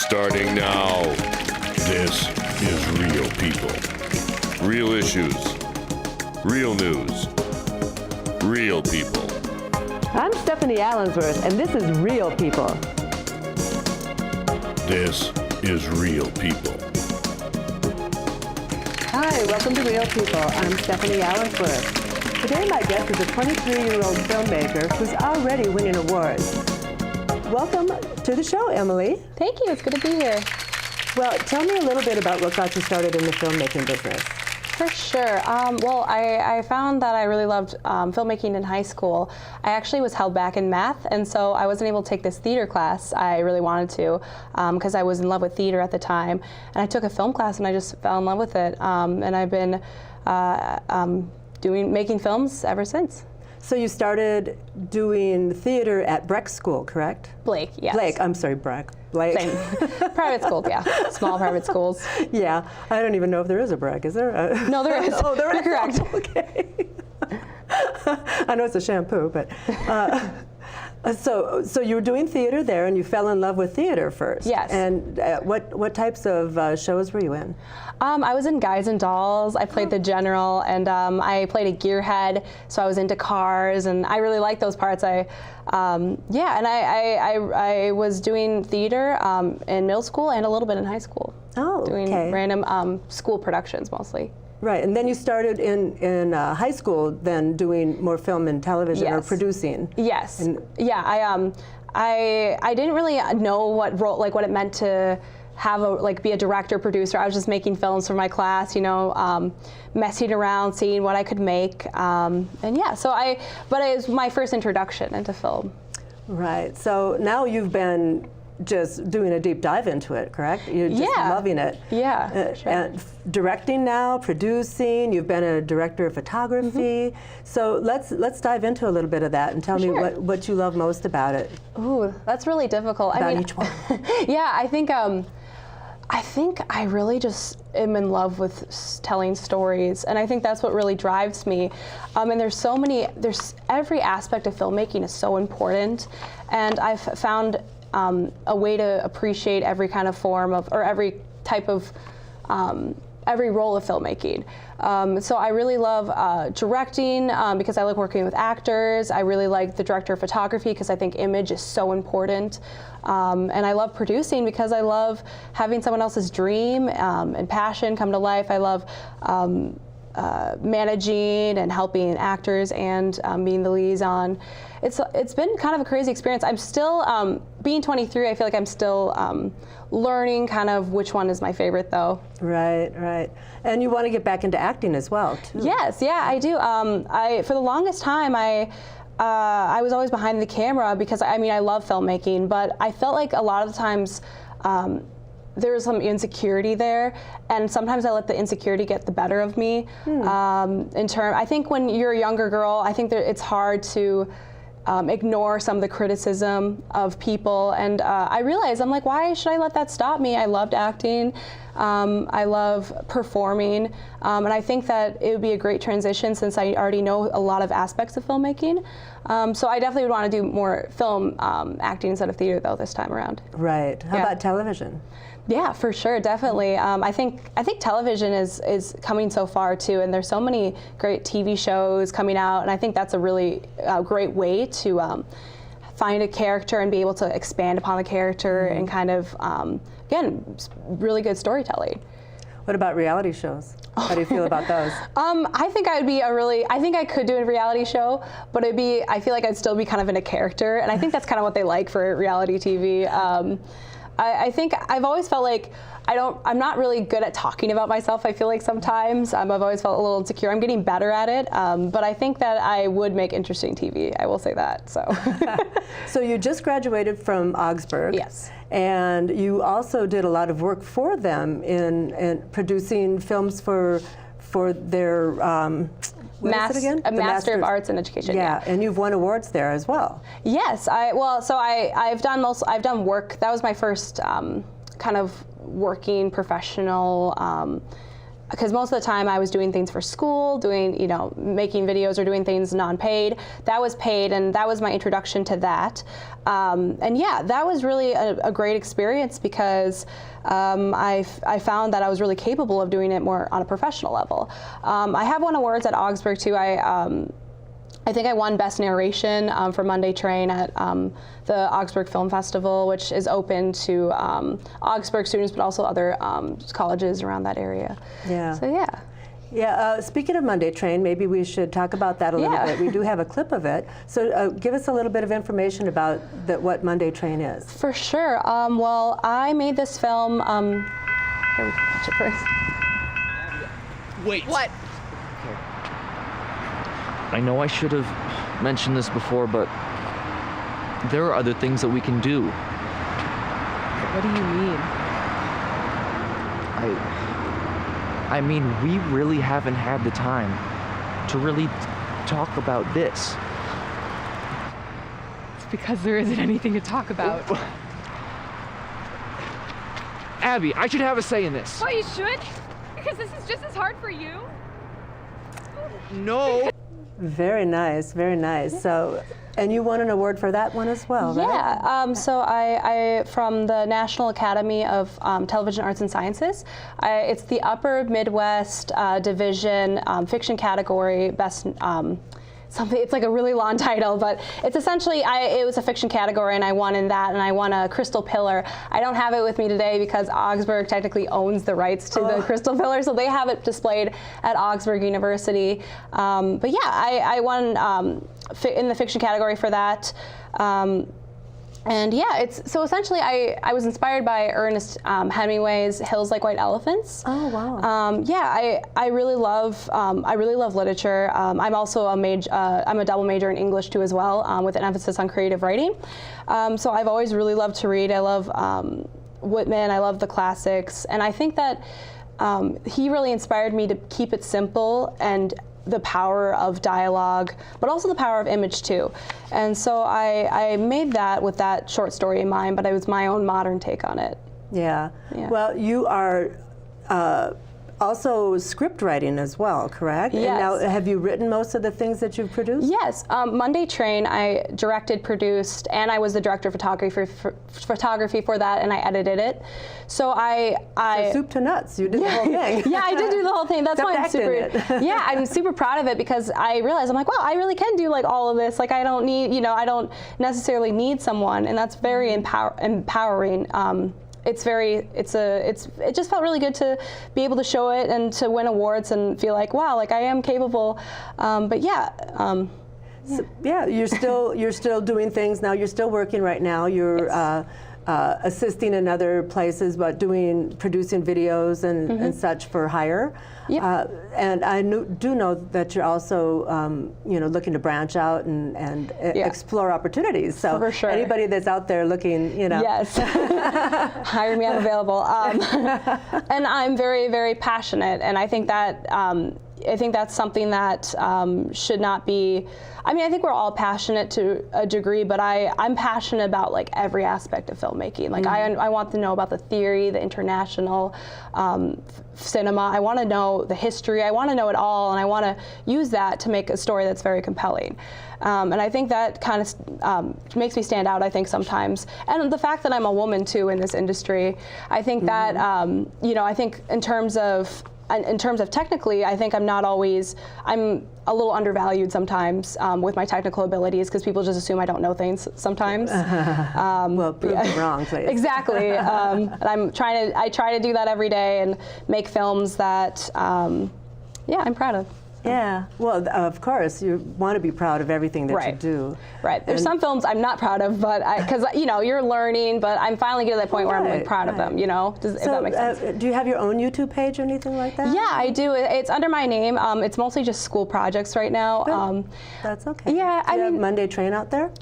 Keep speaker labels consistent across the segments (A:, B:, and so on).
A: Starting now, this is Real People. Real issues. Real news. Real people.
B: I'm Stephanie Allensworth, and this is Real People.
A: This is Real People.
B: Hi, welcome to Real People. I'm Stephanie Allensworth. Today my guest is a 23-year-old filmmaker who's already winning awards. Welcome to the show, Emily.
C: Thank you, it's good to be here.
B: Well, tell me a little bit about what got you started in the filmmaking business.
C: For sure. Well, I found that I really loved filmmaking in high school. I actually was held back in math, and so I wasn't able to take this theater class I really wanted to because I was in love with theater at the time. And I took a film class and I just fell in love with it. And I've been making films ever since.
B: So you started doing theater at Breck School, correct?
C: Blake, yes.
B: Blake, I'm sorry, Breck. Blake.
C: Same. Private schools, yeah. Small private schools.
B: Yeah, I don't even know if there is a Breck. Is there?
C: No, there is.
B: Oh, there is.
C: You're correct.
B: Okay. I know it's a shampoo, but so you were doing theater there, and you fell in love with theater first.
C: Yes.
B: And what types of shows were you in?
C: I was in Guys and Dolls. I played the general, and I played a gearhead, so I was into cars, and I really liked those parts. I was doing theater in middle school and a little bit in high school.
B: Oh,
C: doing
B: okay.
C: random school productions mostly.
B: Right, and then you started in high school, then doing more film and television,
C: Yes.
B: or producing.
C: Yes.
B: And
C: yeah. I didn't really know what role, like what it meant to have be a director, producer. I was just making films for my class, messing around, seeing what I could make, and yeah. But it was my first introduction into film.
B: Right. So now you've been just doing a deep dive into it, correct? You're just loving it.
C: Yeah. Sure.
B: And directing now, producing. You've been a director of photography. So let's dive into a little bit of that and tell me what you love most about it.
C: Ooh, that's really difficult.
B: About each one.
C: Yeah, I think I really just am in love with telling stories, and I think that's what really drives me. And there's every aspect of filmmaking is so important, and I've found a way to appreciate every kind of form of, or every type of, every role of filmmaking. So I really love directing because I like working with actors. I really like the director of photography because I think image is so important. And I love producing because I love having someone else's dream and passion come to life. I love managing and helping actors and being the liaison. It's been kind of a crazy experience. I'm still, being 23, I feel like I'm still learning kind of which one is my favorite though.
B: Right, right. And you want to get back into acting as well, too.
C: Yes, yeah, I do. For the longest time, I was always behind the camera because, I love filmmaking, but I felt like a lot of the times there was some insecurity there, and sometimes I let the insecurity get the better of me. I think when you're a younger girl, I think that it's hard to ignore some of the criticism of people, and I realized, I'm like, why should I let that stop me? I loved acting, I love performing, and I think that it would be a great transition since I already know a lot of aspects of filmmaking. So I definitely would want to do more film acting instead of theater though this time around.
B: Right. How about television?
C: Yeah, for sure, definitely. I think television is coming so far too, and there's so many great TV shows coming out, and I think that's a really great way to find a character and be able to expand upon the character and kind of, again, really good storytelling.
B: What about reality shows? How do you feel about those?
C: I think I think I could do a reality show, but I feel like I'd still be kind of in a character, and I think that's kind of what they like for reality TV. I think I've always felt like I'm not really good at talking about myself, I feel like sometimes. I've always felt a little insecure. I'm getting better at it, but I think that I would make interesting TV, I will say that, so.
B: So you just graduated from Augsburg.
C: Yes.
B: And you also did a lot of work for them in producing films for their, what is it again?
C: A Master of Arts in Education.
B: Yeah, and you've won awards there as well.
C: Yes, I've done work. That was my first kind of working professional because most of the time I was doing things for school, doing, making videos or doing things non-paid. That was paid, and that was my introduction to that. And yeah, that was really a great experience because I found that I was really capable of doing it more on a professional level. I have won awards at Augsburg too. I think I won Best Narration for Monday Train at the Augsburg Film Festival, which is open to Augsburg students, but also other colleges around that area.
B: Yeah.
C: So yeah.
B: Yeah, speaking of Monday Train, maybe we should talk about that a little bit. We do have a clip of it. So give us a little bit of information about what Monday Train is.
C: For sure. Well, I made this film. Here, we can watch it first.
D: Wait.
E: What?
D: I know I should have mentioned this before, but there are other things that we can do.
E: What do you mean?
D: I mean, we really haven't had the time to really talk about this.
E: It's because there isn't anything to talk about.
D: Abby, I should have a say in this.
F: Well, you should, because this is just as hard for you.
D: No.
B: Very nice, very nice. So, and you won an award for that one as well, right?
C: Yeah, so I from the National Academy of Television Arts and Sciences. It's the Upper Midwest Division fiction category, best something. It's like a really long title, but it's essentially, it was a fiction category, and I won in that, and I won a Crystal Pillar. I don't have it with me today because Augsburg technically owns the rights to the Crystal Pillar, so they have it displayed at Augsburg University. But yeah, I won in the fiction category for that. And yeah, it's so essentially I was inspired by Ernest Hemingway's Hills Like White Elephants.
B: Oh wow.
C: Yeah, I really love literature. I'm also I'm a double major in English too as well, with an emphasis on creative writing. So I've always really loved to read. I love Whitman. I love the classics, and I think that he really inspired me to keep it simple and the power of dialogue, but also the power of image too. And so I made that with that short story in mind, but it was my own modern take on it.
B: Yeah. Well, you are also script writing as well, correct?
C: Yes.
B: And now, have you written most of the things that you've produced?
C: Yes. Monday Train, I directed, produced, and I was the director of photography for that, and I edited it. So
B: So soup to nuts, you did the whole thing.
C: Yeah, I did do the whole thing. That's why I'm super. Yeah, I'm super proud of it because I realized I'm like, wow, I really can do like all of this. Like I don't need, I don't necessarily need someone, and that's very empowering. It just felt really good to be able to show it and to win awards and feel like, wow, like I am capable. But yeah.
B: So, yeah, you're still doing things now. You're still working right now. You're
C: Yes.
B: Assisting in other places, but producing videos and such for hire.
C: Yep.
B: And I do know that you're also, looking to branch out and explore opportunities. So
C: for sure.
B: Anybody that's out there looking,
C: Yes. Hire me, I'm available. And I'm very, very passionate, and I think that that's something that should not be. I mean, I think we're all passionate to a degree, but I'm passionate about like every aspect of filmmaking. Like I want to know about the theory, the international cinema. I want to know the history. I want to know it all, and I want to use that to make a story that's very compelling. And I think that kind of makes me stand out, I think, sometimes. And the fact that I'm a woman, too, in this industry, I think that, I think in terms of technically, I think I'm a little undervalued sometimes with my technical abilities because people just assume I don't know things sometimes.
B: well, prove them wrong, please.
C: Exactly. And I try to do that every day and make films that, I'm proud of.
B: Yeah, well, of course, you want to be proud of everything that you do.
C: Right. There's some films I'm not proud of, but because you're learning, but I'm finally getting to that point where I'm like proud of them. If that makes sense.
B: Do you have your own YouTube page or anything like that?
C: Yeah, I do. It's under my name. It's mostly just school projects right now.
B: That's okay.
C: Yeah,
B: do you have Monday Train out there?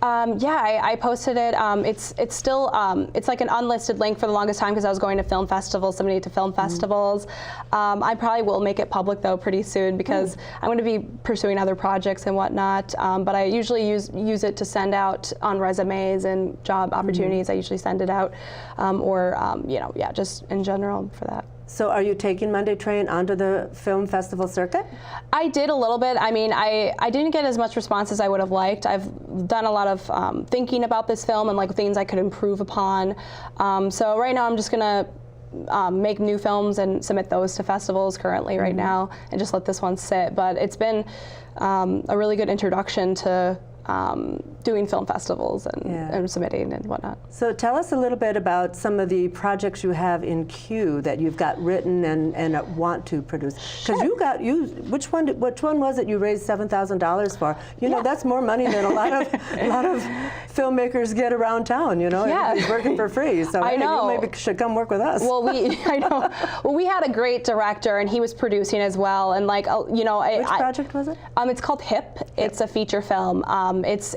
C: I posted it. It's still it's like an unlisted link for the longest time because I was going to film festivals, submitting to film festivals. I probably will make it public though pretty soon because I'm going to be pursuing other projects and whatnot. But I usually use it to send out on resumes and job opportunities. I usually send it out, or just in general for that.
B: So are you taking Monday Train onto the film festival circuit?
C: I did a little bit. I mean, I didn't get as much response as I would have liked. I've done a lot of thinking about this film and like things I could improve upon. So right now I'm just gonna make new films and submit those to festivals currently right now and just let this one sit. But it's been a really good introduction to doing film festivals and submitting and whatnot.
B: So tell us a little bit about some of the projects you have in queue that you've got written and want to produce. Because which one was it you raised $7,000 for? You know, that's more money than a lot of filmmakers get around town. You know, everybody's working for free. So
C: I know.
B: You maybe should come work with us.
C: Well, I know. Well, we had a great director, and he was producing as well. And like, you know,
B: which project was it?
C: It's called Hip. It's a feature film. It's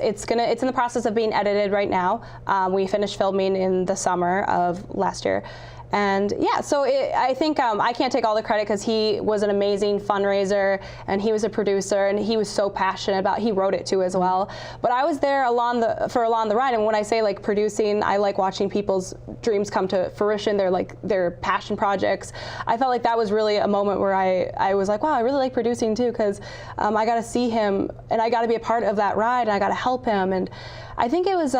C: in the process of being edited right now. We finished filming in the summer of last year. And yeah, so I think I can't take all the credit because he was an amazing fundraiser and he was a producer and he was so passionate about. He wrote it too as well. But I was there along the ride. And when I say like producing, I like watching people's dreams come to fruition. They're like their passion projects. I felt like that was really a moment where I was like, wow, I really like producing too because I got to see him and I got to be a part of that ride and I got to help him. And I think it was.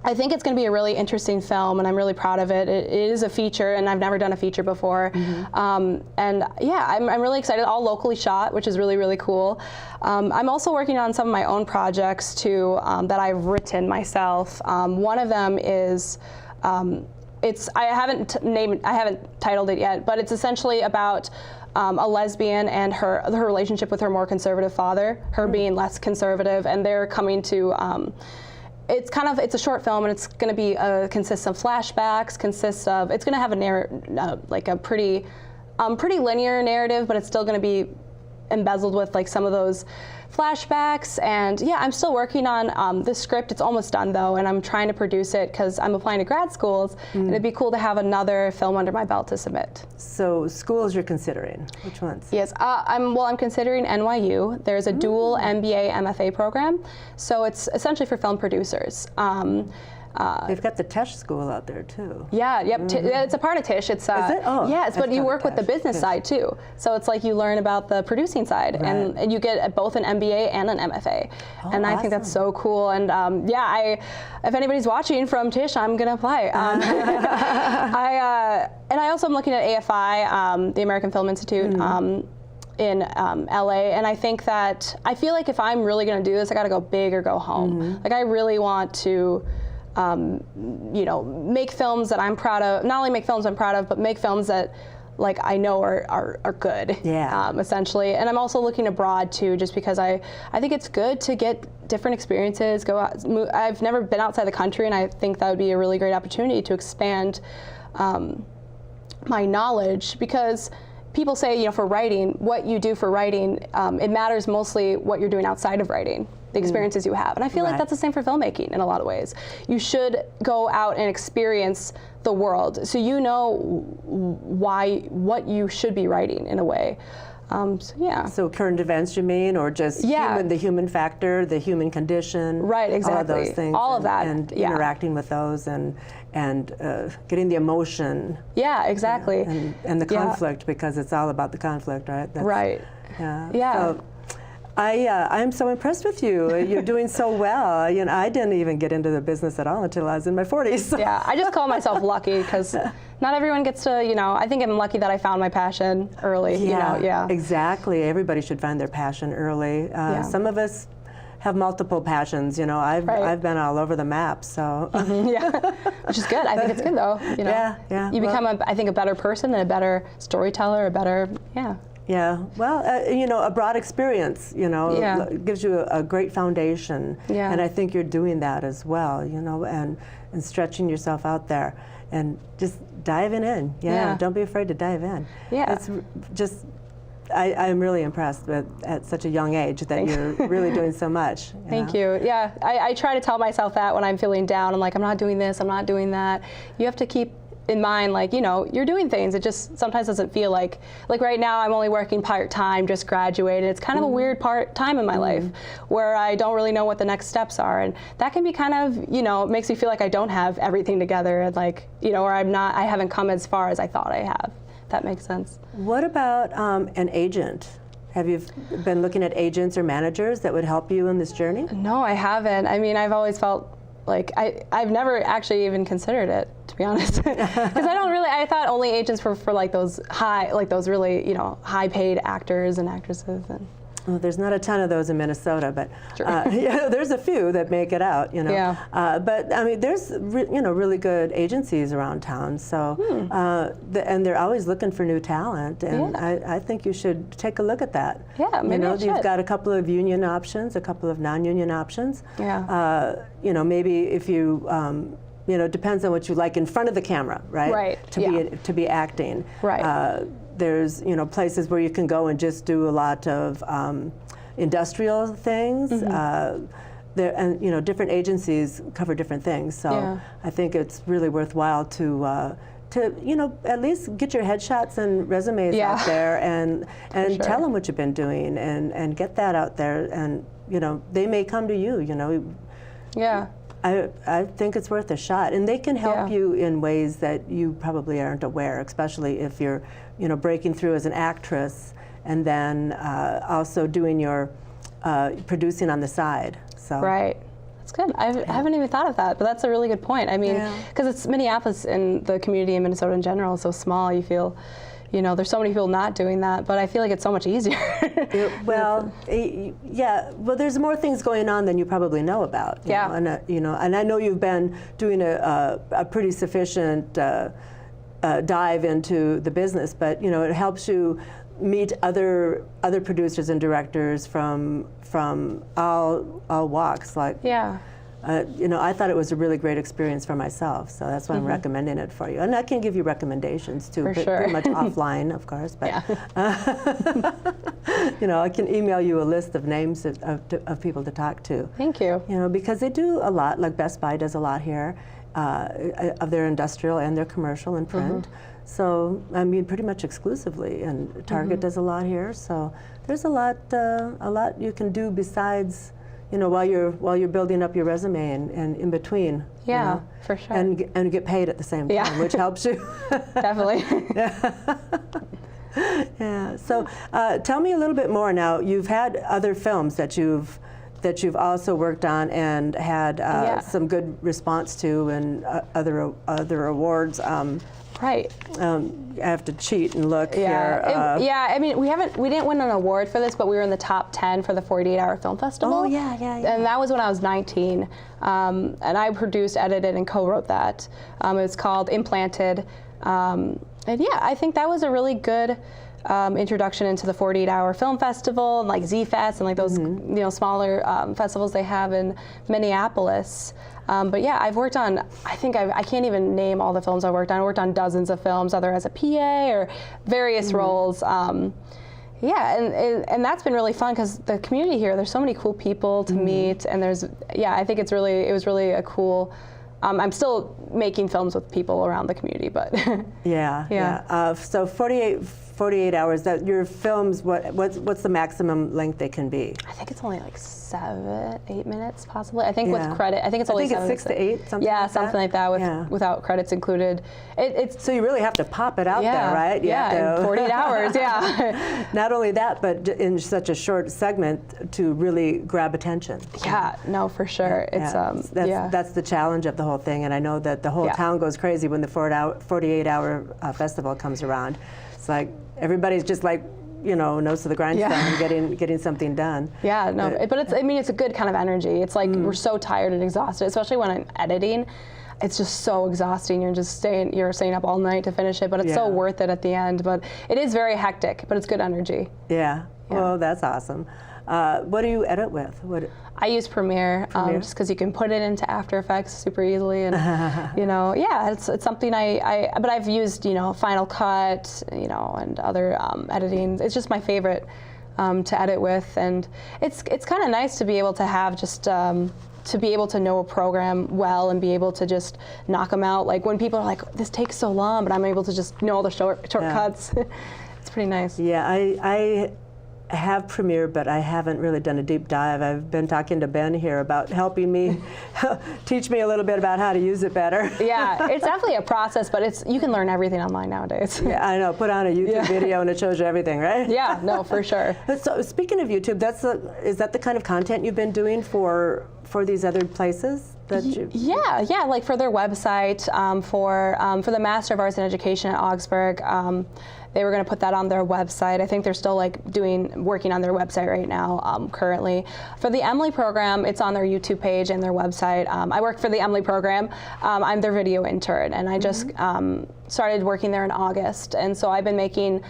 C: I think it's going to be a really interesting film, and I'm really proud of it. It is a feature, and I've never done a feature before. And yeah, I'm really excited. All locally shot, which is really, really cool. I'm also working on some of my own projects too that I've written myself. One of them is I haven't titled it yet, but it's essentially about a lesbian and her relationship with her more conservative father, her being less conservative, and they're coming to. It's a short film, and it's going to be consists of flashbacks. It's going to have a pretty linear narrative, but it's still going to be embezzled with like some of those flashbacks. And yeah, I'm still working on the script. It's almost done though, and I'm trying to produce it because I'm applying to grad schools, and it'd be cool to have another film under my belt to submit.
B: So schools you're considering, which ones?
C: Yes, I'm considering NYU. There's a dual MBA MFA program, so it's essentially for film producers.
B: They've got the Tisch School out there too.
C: Yeah, yep. It's a part of Tisch. It's
B: Is it? Oh,
C: yes, but you work with the business side too. So it's like you learn about the producing side, and you get both an MBA and an MFA. And I think that's so cool. And if anybody's watching from Tisch, I'm gonna apply. And I also am looking at AFI, the American Film Institute. In LA, and I think that I feel like if I'm really gonna do this, I gotta go big or go home. Like I really want to make films that I'm proud of. Not only make films I'm proud of, but make films that like I know are good. Yeah. Essentially, and I'm also looking abroad too, just because I think it's good to get different experiences. Go out. I've never been outside the country, and I think that would be a really great opportunity to expand my knowledge because. People say, for writing, what you do for writing, it matters mostly what you're doing outside of writing, the experiences you have. And I feel like that's the same for filmmaking in a lot of ways. You should go out and experience the world so you know what you should be writing in a way. So current events, you mean, or just the human factor, the human condition, right? Exactly.
B: All of those things,
C: all of that,
B: and interacting with those, and getting the emotion.
C: Yeah, exactly.
B: And the conflict, because it's all about the conflict, right?
C: Right.
B: Yeah. So, I'm so impressed with you. You're doing so well. I didn't even get into the business at all until I was in my 40s. So.
C: Yeah, I just call myself lucky because not everyone gets to, I think I'm lucky that I found my passion early.
B: Yeah, exactly. Everybody should find their passion early. Some of us have multiple passions. I've been all over the map. So
C: which is good. I think it's good though.
B: Yeah.
C: You become, I think, a better person and a better storyteller,
B: Yeah, well, a broad experience, gives you a great foundation. Yeah. And I think you're doing that as well, and stretching yourself out there and just diving in. Yeah. Don't be afraid to dive in. Yeah. It's just, I'm really impressed at such a young age that you're really doing so much.
C: Thank you. Yeah, I try to tell myself that when I'm feeling down. I'm like, I'm not doing this, I'm not doing that. You have to keep in mind, you're doing things. It just sometimes doesn't feel like right now I'm only working part-time, just graduated. It's kind of a weird time in my life where I don't really know what the next steps are. And that can be kind of, makes me feel like I don't have everything together and or I haven't come as far as I thought I have. that makes sense.
B: What about an agent? Have you been looking at agents or managers that would help you in this journey?
C: No, I haven't. I mean, I've always felt like I've never actually even considered it, to be honest, because I thought only agents were for like those really, high paid actors and actresses. And
B: well, there's not a ton of those in Minnesota, but
C: Sure.
B: there's a few that make it out,
C: Yeah.
B: But I mean, there's really good agencies around town. So and they're always looking for new talent, and I think you should take a look at that.
C: Yeah, maybe I should.
B: You've got a couple of union options, a couple of non-union options.
C: Yeah.
B: Maybe if you. It depends on what you like in front of the camera, right?
C: Right.
B: To be acting.
C: Right.
B: There's places where you can go and just do a lot of industrial things. Different agencies cover different things. So I think it's really worthwhile to at least get your headshots and resumes out there and tell them what you've been doing and get that out there, and they may come to you.
C: Yeah.
B: I think it's worth a shot, and they can help you in ways that you probably aren't aware, especially if you're, breaking through as an actress, and then also doing your producing on the side. So.
C: Right. That's good. I haven't even thought of that, but that's a really good point. I mean, because it's Minneapolis and the community in Minnesota in general is so small, you feel, there's so many people not doing that, but I feel like it's so much easier.
B: Well, there's more things going on than you probably know about. You know, and I know you've been doing a pretty sufficient dive into the business, but it helps you meet other producers and directors from all walks. Like I thought it was a really great experience for myself, so that's why I'm recommending it for you. And I can give you recommendations too, pretty much offline, of course. But I can email you a list of names of people to talk to.
C: Thank you.
B: Because they do a lot. Like Best Buy does a lot here of their industrial and their commercial and print. So I mean, pretty much exclusively. And Target does a lot here. So there's a lot you can do besides. While you're building up your resume and in between.
C: Yeah, for sure.
B: And get paid at the same time, which helps you.
C: Definitely.
B: Yeah. So tell me a little bit more now. You've had other films that you've also worked on and had some good response to, and other awards.
C: Right.
B: I have to cheat and look here.
C: I mean, we didn't win an award for this, but we were in the top 10 for the 48-hour film festival.
B: Oh, yeah.
C: And that was when I was 19. And I produced, edited, and co-wrote that. It's called Implanted. And I think that was a really good introduction into the 48-hour film festival, and like Z-Fest and like those smaller festivals they have in Minneapolis. But I've worked on, I can't even name all the films I've worked on. I worked on dozens of films, either as a PA or various roles. And that's been really fun because the community here, there's so many cool people to meet, and I think it was really a cool. I'm still making films with people around the community, but so 48 hours. That your films, what's the maximum length they can be? I think it's only like 7-8 minutes, possibly. I think with credit, I think it's only
B: 6 to 8. Something like
C: that without credits included.
B: So you really have to pop it out there, right?
C: In 48 hours.
B: Not only that, but in such a short segment to really grab attention.
C: Yeah, no, for sure.
B: That's the challenge of the whole thing, and I know that the whole town goes crazy when the 48-hour festival comes around. It's like everybody's just like, nose to the grindstone, getting something done.
C: Yeah, no, but it's a good kind of energy. It's like we're so tired and exhausted, especially when I'm editing. It's just so exhausting. You're staying up all night to finish it, but it's so worth it at the end. But it is very hectic, but it's good energy.
B: Yeah. Well, that's awesome. What do you edit with?
C: I use Premiere. Just because you can put it into After Effects super easily, and it's something but I've used Final Cut, and other editing. It's just my favorite to edit with, and it's kind of nice to be able to have just. To be able to know a program well and be able to just knock them out. Like when people are like, this takes so long, but I'm able to just know all the shortcuts. It's pretty nice.
B: Yeah, have premiered, but I haven't really done a deep dive. I've been talking to Ben here about helping me, teach me a little bit about how to use it better.
C: Yeah, it's definitely a process, but you can learn everything online nowadays.
B: Yeah, I know. Put on a YouTube video and it shows you everything, right?
C: Yeah, no, for sure.
B: So speaking of YouTube, is that the kind of content you've been doing for these other places?
C: Yeah, like for their website, for the Master of Arts in Education at Augsburg. They were going to put that on their website. I think they're still like working on their website right now currently. For the Emily program, it's on their YouTube page and their website. I work for the Emily program. I'm their video intern, and I just started working there in August. And so I've been making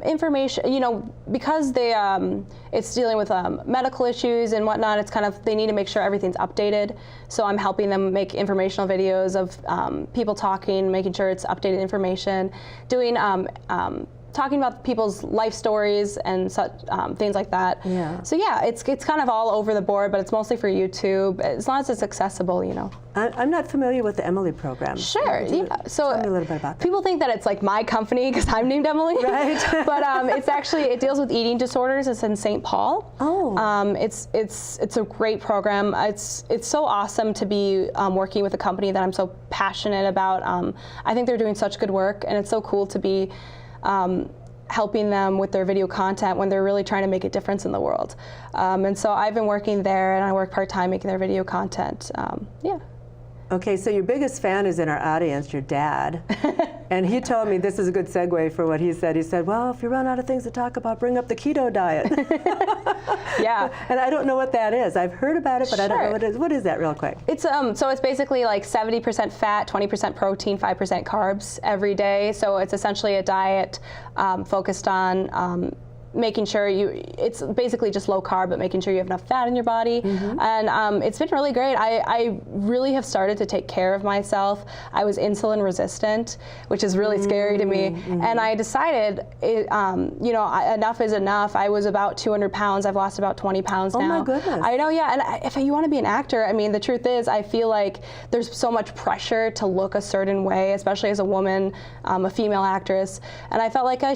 C: information, because it's dealing with medical issues and whatnot. It's kind of, they need to make sure everything's updated. So I'm helping them make informational videos of people talking, making sure it's updated information, doing talking about people's life stories and such things like that.
B: Yeah.
C: So yeah, it's kind of all over the board, but it's mostly for YouTube, as long as it's accessible,
B: I'm not familiar with the Emily program.
C: Sure, yeah. So
B: tell me a little bit about that.
C: People think that it's like my company because I'm named Emily.
B: Right.
C: But it deals with eating disorders. It's in St. Paul.
B: Oh.
C: It's a great program. It's so awesome to be working with a company that I'm so passionate about. I think they're doing such good work, and it's so cool to be helping them with their video content when they're really trying to make a difference in the world. And so I've been working there, and I work part-time making their video content. Yeah.
B: Okay, so your biggest fan is in our audience, your dad. And he told me, this is a good segue for what he said. He said, well, if you run out of things to talk about, bring up the keto diet.
C: Yeah.
B: And I don't know what that is. I've heard about it, but I don't know what it is. What is that real quick?
C: It's so it's basically like 70% fat, 20% protein, 5% carbs every day. So it's essentially a diet focused on making sure it's basically just low carb, but making sure you have enough fat in your body. And it's been really great. I really have started to take care of myself. I was insulin resistant, which is really scary to me. And I decided, enough is enough. I was about 200 pounds. I've lost about 20 pounds now.
B: Oh my goodness.
C: I know, yeah. And if you want to be an actor, I mean, the truth is, I feel like there's so much pressure to look a certain way, especially as a woman, a female actress. And I felt like I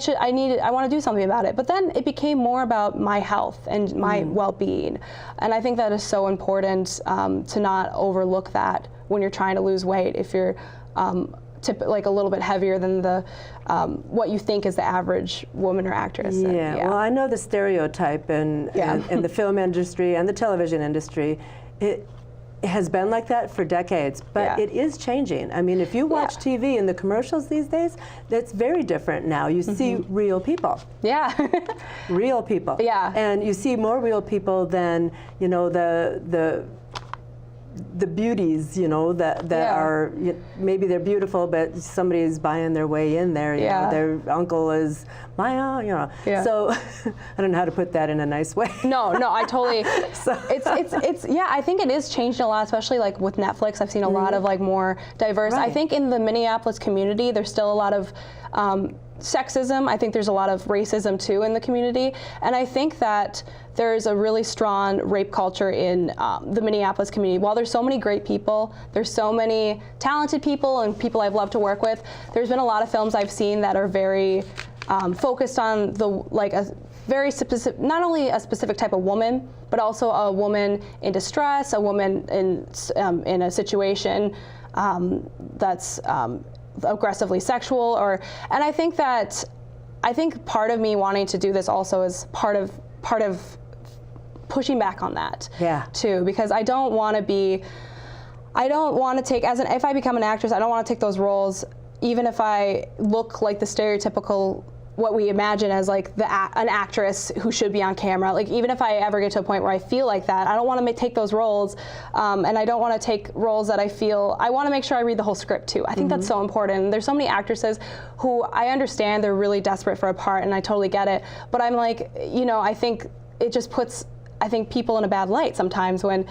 C: want to do something about it. But then it became more about my health and my well-being. And I think that is so important to not overlook that when you're trying to lose weight. If you're like a little bit heavier than the what you think is the average woman or actress.
B: Yeah. Well, I know the stereotype in the film industry and the television industry. It has been like that for decades, but it is changing. I mean, if you watch TV and the commercials these days, that's very different now. You see real people.
C: Yeah.
B: Real people.
C: Yeah.
B: And you see more real people than, the beauties, that are, maybe they're beautiful, but somebody's buying their way in there. You know, their uncle is my aunt, So I don't know how to put that in a nice way.
C: No, I totally. It's I think it is changing a lot, especially like with Netflix. I've seen a lot of like more diverse.
B: Right.
C: I think in the Minneapolis community, there's still a lot of sexism. I think there's a lot of racism too in the community, and I think that there's a really strong rape culture in the Minneapolis community. While there's so many great people, there's so many talented people and people I've loved to work with, there's been a lot of films I've seen that are very focused on a very specific, not only a specific type of woman, but also a woman in distress, a woman in a situation that's aggressively sexual, and I think part of me wanting to do this also is part of pushing back on that too, because I don't want to take, if I become an actress, I don't want to take those roles, even if I look like the stereotypical, what we imagine as like an actress who should be on camera. Like even if I ever get to a point where I feel like that, I don't want to take those roles, and I don't want to take roles that I want to make sure I read the whole script too. I think that's so important. There's so many actresses who I understand they're really desperate for a part, and I totally get it. But I'm like, I think it just puts people in a bad light sometimes when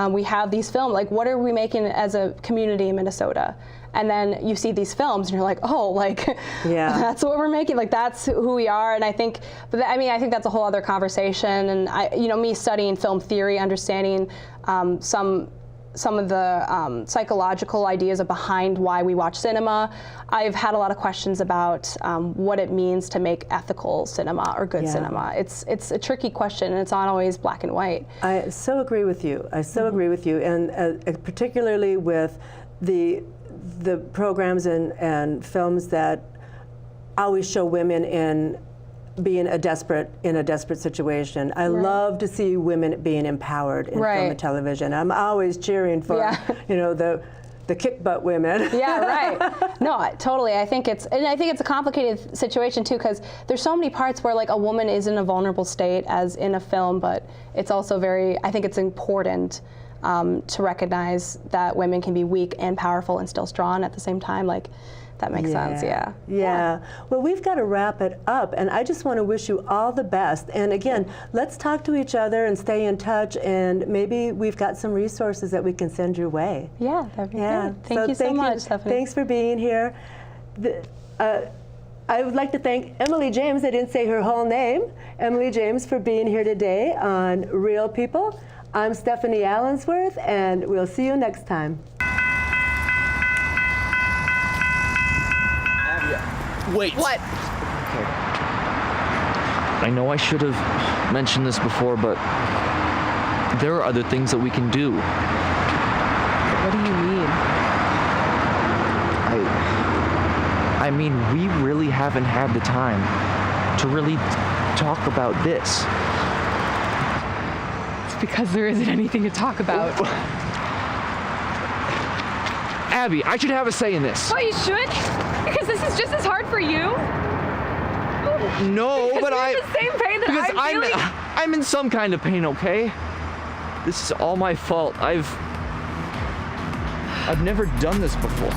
C: we have these films. Like, what are we making as a community in Minnesota? And then you see these films and you're like, oh, like, that's what we're making. Like, that's who we are. And I think, I think that's a whole other conversation. And me studying film theory, understanding some some of the psychological ideas behind why we watch cinema. I've had a lot of questions about what it means to make ethical cinema or good cinema. It's a tricky question, and it's not always black and white.
B: I so agree with you. I so agree with you, and particularly with the programs and films that always show women in being in a desperate situation. I love to see women being empowered in film and television. I'm always cheering for the kick butt women.
C: Yeah, right. No, totally. I think it's a complicated situation too, because there's so many parts where like a woman is in a vulnerable state as in a film, but it's also I think it's important to recognize that women can be weak and powerful and still strong at the same time. Like, that makes sense, yeah.
B: Well, we've got to wrap it up, and I just want to wish you all the best. And again, let's talk to each other and stay in touch, and maybe we've got some resources that we can send your way.
C: Yeah, that'd be great. Thank you so much, Stephanie.
B: Thanks for being here. I would like to thank Emily James, I didn't say her whole name, Emily James, for being here today on Real People. I'm Stephanie Allensworth, and we'll see you next time.
G: Wait. What?
D: Okay. I know I should have mentioned this before, but there are other things that we can do.
E: What do you mean?
D: I mean, we really haven't had the time to really talk about this.
E: It's because there isn't anything to talk about.
D: Abby, I should have a say in this.
F: Oh, you should? Because this is just as hard for you?
D: No,
F: because
D: but
F: you're in the same pain that I'm feeling?
D: I'm in some kind of pain, okay? This is all my fault. I've never done this before.